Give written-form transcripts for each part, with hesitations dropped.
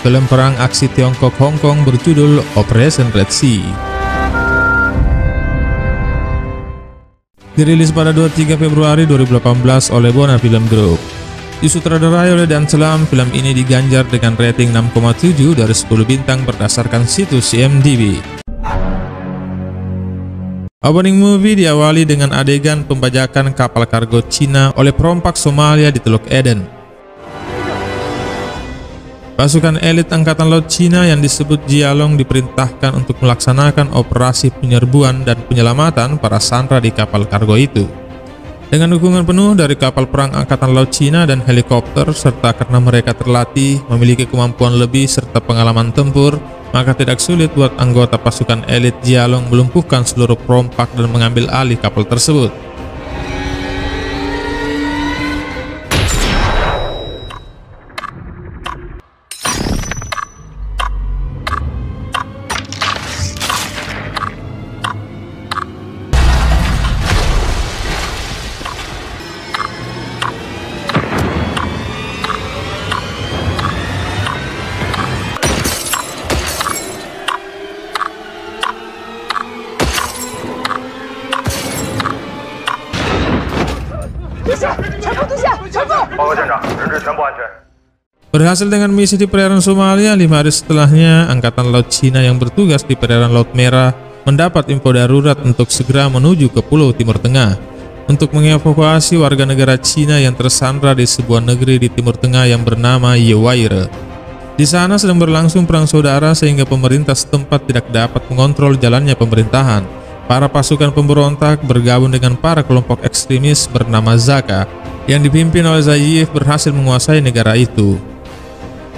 film perang aksi Tiongkok-Hong Kong berjudul Operation Red Sea. Dirilis pada 23 Februari 2018 oleh Bona Film Group. Disutradarai oleh Dan Celam, film ini diganjar dengan rating 6,7 dari 10 bintang berdasarkan situs IMDb. Opening movie diawali dengan adegan pembajakan kapal kargo Cina oleh perompak Somalia di Teluk Eden. Pasukan elit Angkatan Laut Cina yang disebut Jialong diperintahkan untuk melaksanakan operasi penyerbuan dan penyelamatan para sandera di kapal kargo itu. Dengan dukungan penuh dari kapal perang Angkatan Laut Cina dan helikopter, serta karena mereka terlatih, memiliki kemampuan lebih serta pengalaman tempur, maka tidak sulit buat anggota pasukan elit Jialong melumpuhkan seluruh perompak dan mengambil alih kapal tersebut. Berhasil dengan misi di perairan Somalia, 5 hari setelahnya, Angkatan Laut Cina yang bertugas di perairan Laut Merah mendapat info darurat untuk segera menuju ke Pulau Timur Tengah untuk mengevakuasi warga negara Cina yang tersandra di sebuah negeri di Timur Tengah yang bernama Yewaire. Di sana sedang berlangsung perang saudara sehingga pemerintah setempat tidak dapat mengontrol jalannya pemerintahan. Para pasukan pemberontak bergabung dengan para kelompok ekstremis bernama Zaka yang dipimpin oleh Zayev berhasil menguasai negara itu.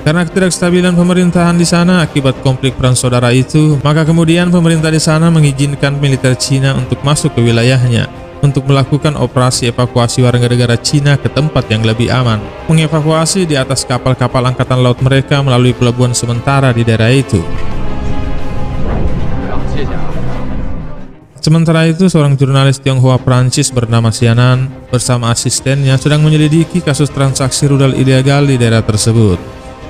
Karena ketidakstabilan pemerintahan di sana akibat konflik perang saudara itu, maka kemudian pemerintah di sana mengizinkan militer Cina untuk masuk ke wilayahnya untuk melakukan operasi evakuasi warga negara Cina ke tempat yang lebih aman, mengevakuasi di atas kapal-kapal angkatan laut mereka melalui pelabuhan sementara di daerah itu. Sementara itu, seorang jurnalis Tionghoa Prancis bernama Xianan bersama asistennya sedang menyelidiki kasus transaksi rudal ilegal di daerah tersebut.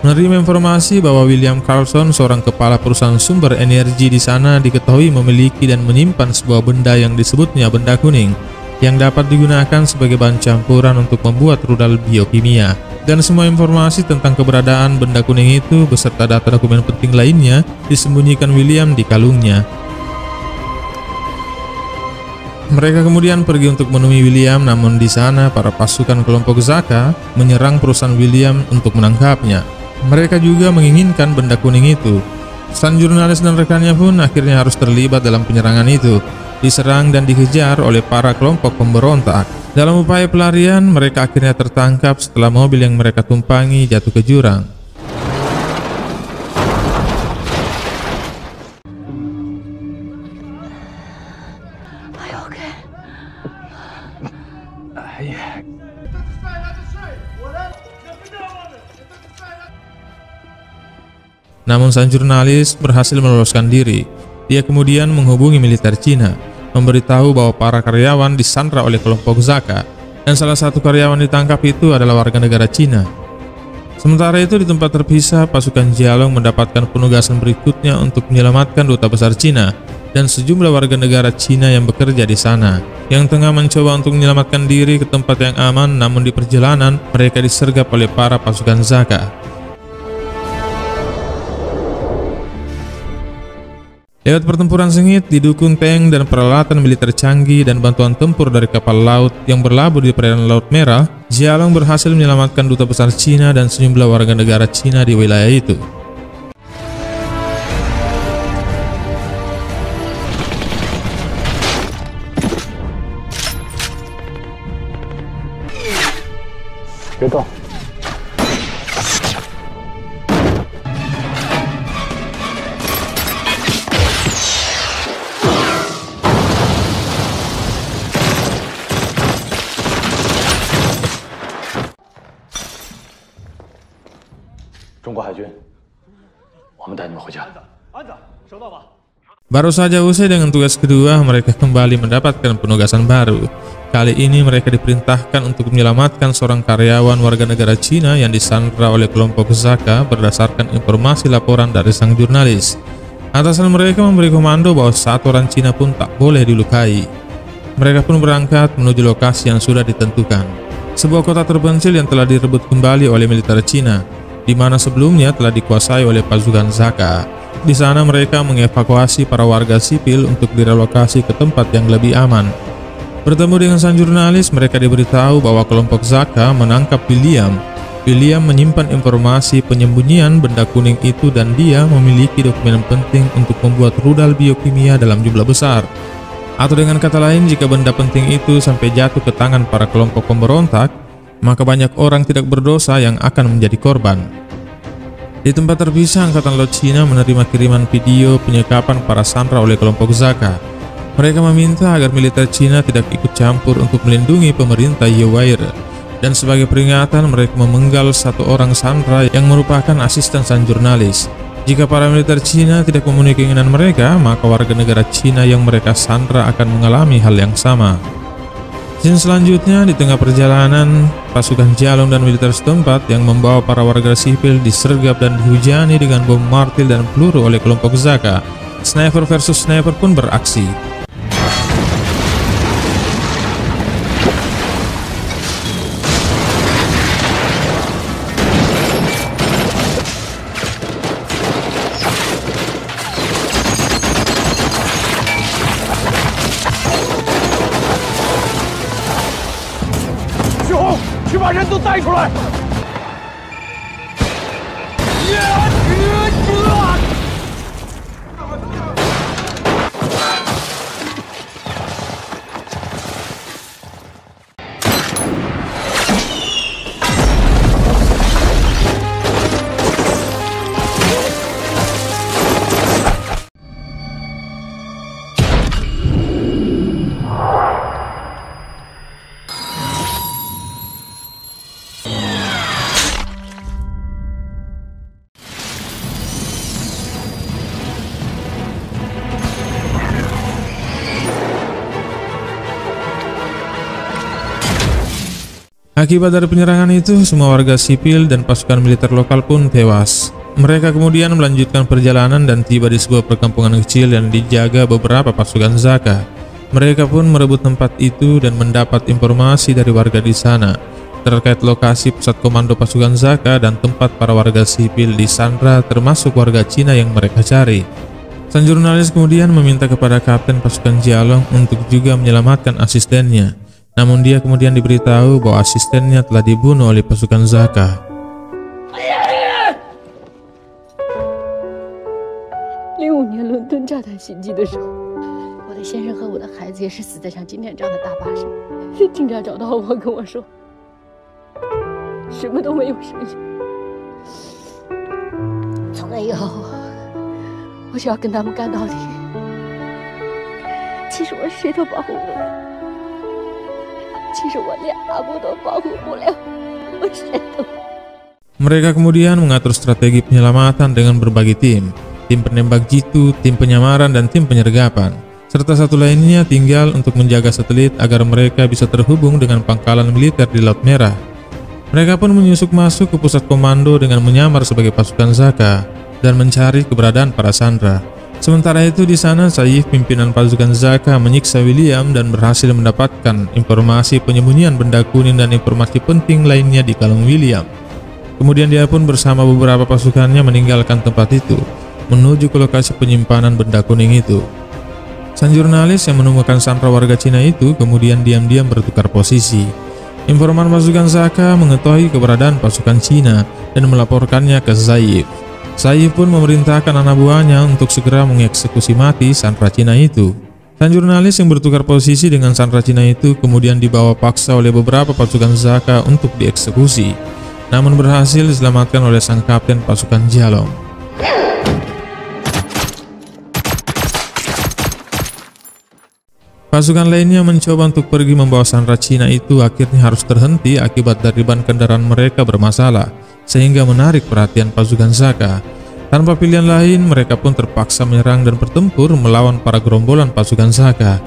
Menerima informasi bahwa William Carlson, seorang kepala perusahaan sumber energi di sana, diketahui memiliki dan menyimpan sebuah benda yang disebutnya benda kuning, yang dapat digunakan sebagai bahan campuran untuk membuat rudal biokimia. Dan semua informasi tentang keberadaan benda kuning itu beserta data dokumen penting lainnya disembunyikan William di kalungnya. Mereka kemudian pergi untuk menemui William, namun di sana para pasukan kelompok Zaka menyerang perusahaan William untuk menangkapnya. Mereka juga menginginkan benda kuning itu. Sang jurnalis dan rekannya pun akhirnya harus terlibat dalam penyerangan itu, diserang dan dikejar oleh para kelompok pemberontak. Dalam upaya pelarian, mereka akhirnya tertangkap setelah mobil yang mereka tumpangi jatuh ke jurang. Namun sang jurnalis berhasil meloloskan diri. Dia kemudian menghubungi militer Cina, memberitahu bahwa para karyawan disandra oleh kelompok Zaka, dan salah satu karyawan ditangkap itu adalah warga negara Cina. Sementara itu, di tempat terpisah, pasukan Jialong mendapatkan penugasan berikutnya untuk menyelamatkan duta besar Cina dan sejumlah warga negara Cina yang bekerja di sana, yang tengah mencoba untuk menyelamatkan diri ke tempat yang aman. Namun di perjalanan, mereka disergap oleh para pasukan Zaka. Lewat pertempuran sengit, didukung tank dan peralatan militer canggih dan bantuan tempur dari kapal laut yang berlabuh di perairan Laut Merah, Jialong berhasil menyelamatkan duta besar Cina dan sejumlah warga negara Cina di wilayah itu. Gitu. 中国海军，我们带你们回家。安子，收到吧。Baru saja usai dengan tugas kedua, mereka kembali mendapatkan penugasan baru. Kali ini mereka diperintahkan untuk menyelamatkan seorang karyawan warga negara Cina yang disandra oleh kelompok Zaka berdasarkan informasi laporan dari sang jurnalis. Atasan mereka memberi komando bahwa satu orang Cina pun tak boleh dilukai. Mereka pun berangkat menuju lokasi yang sudah ditentukan. Sebuah kota terpencil yang telah direbut kembali oleh militer Cina, di mana sebelumnya telah dikuasai oleh pasukan Zaka. Di sana mereka mengevakuasi para warga sipil untuk direlokasi ke tempat yang lebih aman. Bertemu dengan sang jurnalis, mereka diberitahu bahwa kelompok Zaka menangkap William. William menyimpan informasi penyembunyian benda kuning itu dan dia memiliki dokumen penting untuk membuat rudal biokimia dalam jumlah besar. Atau dengan kata lain, jika benda penting itu sampai jatuh ke tangan para kelompok pemberontak, maka banyak orang tidak berdosa yang akan menjadi korban. Di tempat terpisah, Angkatan Laut Cina menerima kiriman video penyekapan para sandera oleh kelompok Zaka. Mereka meminta agar militer Cina tidak ikut campur untuk melindungi pemerintah Yewair. Dan sebagai peringatan, mereka memenggal satu orang sandera yang merupakan asisten sang jurnalis. Jika para militer Cina tidak memenuhi keinginan mereka, maka warga negara Cina yang mereka sandera akan mengalami hal yang sama. Scene selanjutnya, di tengah perjalanan, pasukan Jialong dan militer setempat yang membawa para warga sipil disergap dan dihujani dengan bom martil dan peluru oleh kelompok Zaka. Sniper versus sniper pun beraksi. Akibat dari penyerangan itu, semua warga sipil dan pasukan militer lokal pun tewas. Mereka kemudian melanjutkan perjalanan dan tiba di sebuah perkampungan kecil yang dijaga beberapa pasukan Zaka. Mereka pun merebut tempat itu dan mendapat informasi dari warga di sana terkait lokasi pusat komando pasukan Zaka dan tempat para warga sipil disandra termasuk warga Cina yang mereka cari. Sang jurnalis kemudian meminta kepada kapten pasukan Jialong untuk juga menyelamatkan asistennya. Namun dia kemudian diberitahu bahwa asistennya telah dibunuh oleh pasukan Zaka. 05年伦敦炸弹袭击的时候，我的先生和我的孩子也是死在像今天这样的大巴上。警察找到我，跟我说，什么都没有剩下。从那以后，我就要跟他们干到底。其实我谁都保护不了。 其实我连阿布都保护不了，我谁都。 Mereka kemudian mengatur strategi penyelamatan dengan berbagi tim penembak jitu, tim penyamaran, dan tim penyergapan. Serta satu lainnya tinggal untuk menjaga satelit agar mereka bisa terhubung dengan pangkalan militer di Laut Merah. Mereka pun menyusup masuk ke pusat komando dengan menyamar sebagai pasukan Zaka dan mencari keberadaan para sandera. Sementara itu di sana Saif, pimpinan pasukan Zaka, menyiksa William dan berhasil mendapatkan informasi penyembunyian benda kuning dan informasi penting lainnya di kalung William. Kemudian dia pun bersama beberapa pasukannya meninggalkan tempat itu, menuju ke lokasi penyimpanan benda kuning itu. Sang jurnalis yang menemukan sandera warga Cina itu kemudian diam-diam bertukar posisi. Informan pasukan Zaka mengetahui keberadaan pasukan Cina dan melaporkannya ke Saif. Saif pun memerintahkan anak buahnya untuk segera mengeksekusi mati sandera Cina itu. Sang jurnalis yang bertukar posisi dengan sandera Cina itu kemudian dibawa paksa oleh beberapa pasukan Zaka untuk dieksekusi, namun berhasil diselamatkan oleh sang kapten pasukan Jialong. Pasukan lainnya mencoba untuk pergi membawa sandera Cina itu akhirnya harus terhenti akibat dari ban kendaraan mereka bermasalah, sehingga menarik perhatian pasukan Zaka. Tanpa pilihan lain, mereka pun terpaksa menyerang dan bertempur melawan para gerombolan pasukan Zaka.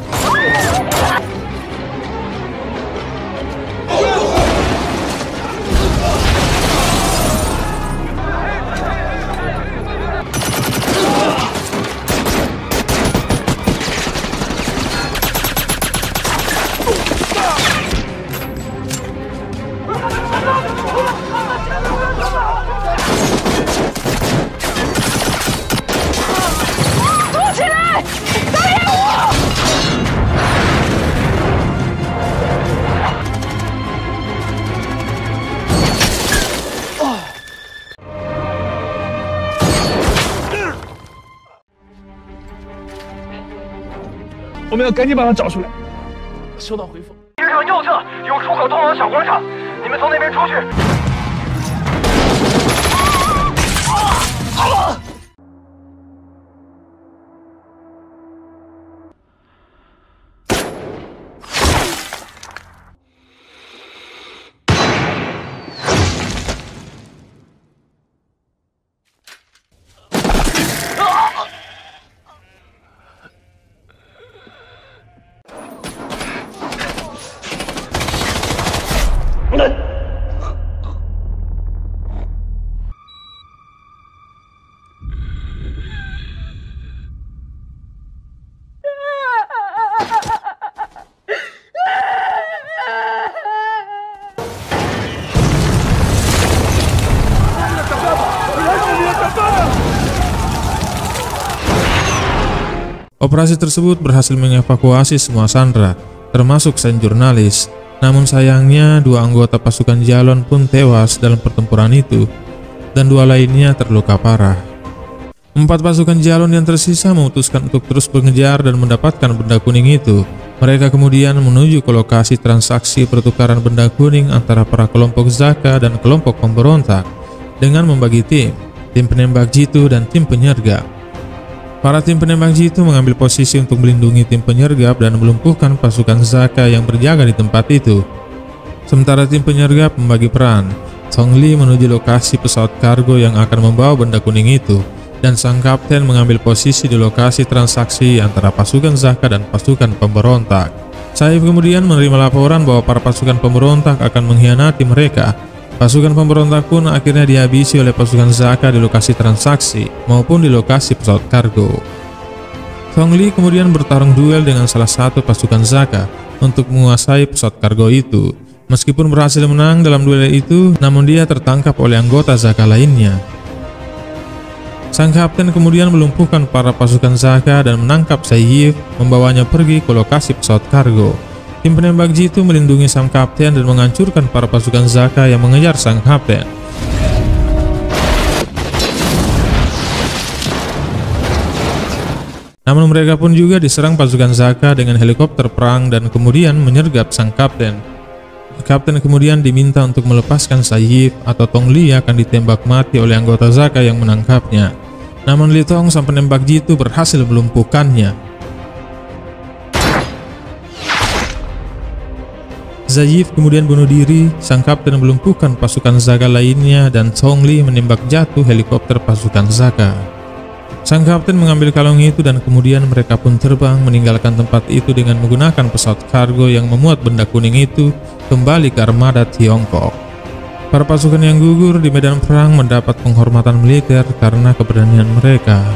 我们要赶紧把他找出来。收到回复。街上右侧有出口通往小广场，你们从那边出去。Operasi tersebut berhasil mengevakuasi semua sandera, termasuk sang jurnalis. Namun sayangnya, 2 anggota pasukan Jalon pun tewas dalam pertempuran itu, dan 2 lainnya terluka parah. 4 pasukan Jalon yang tersisa memutuskan untuk terus mengejar dan mendapatkan benda kuning itu. Mereka kemudian menuju ke lokasi transaksi pertukaran benda kuning antara para kelompok Zaka dan kelompok pemberontak dengan membagi tim penembak jitu dan tim penyergap. Para tim penembak jitu mengambil posisi untuk melindungi tim penyergap dan melumpuhkan pasukan Zaka yang berjaga di tempat itu. Sementara tim penyergap membagi peran. Tong Li menuju lokasi pesawat kargo yang akan membawa benda kuning itu, dan sang kapten mengambil posisi di lokasi transaksi antara pasukan Zaka dan pasukan pemberontak. Saif kemudian menerima laporan bahwa para pasukan pemberontak akan mengkhianati mereka. Pasukan pemberontak pun akhirnya dihabisi oleh pasukan Zaka di lokasi transaksi maupun di lokasi pesawat kargo. Tong Li kemudian bertarung duel dengan salah satu pasukan Zaka untuk menguasai pesawat kargo itu. Meskipun berhasil menang dalam duel itu, namun dia tertangkap oleh anggota Zaka lainnya. Sang kapten kemudian melumpuhkan para pasukan Zaka dan menangkap Saif, membawanya pergi ke lokasi pesawat kargo. Tim penembak jitu melindungi sang kapten dan menghancurkan para pasukan Zaka yang mengejar sang kapten. Namun mereka pun juga diserang pasukan Zaka dengan helikopter perang dan kemudian menyergap sang kapten. Kapten kemudian diminta untuk melepaskan Saif atau Tong Li akan ditembak mati oleh anggota Zaka yang menangkapnya. Namun Li Tong sang penembak jitu berhasil melumpuhkannya. Zaif kemudian bunuh diri, sang kapten melumpuhkan pasukan Zaka lainnya dan Tong Li menembak jatuh helikopter pasukan Zaka. Sang kapten mengambil kalung itu dan kemudian mereka pun terbang meninggalkan tempat itu dengan menggunakan pesawat kargo yang memuat benda kuning itu kembali ke armada Tiongkok. Para pasukan yang gugur di medan perang mendapat penghormatan militer karena keberanian mereka.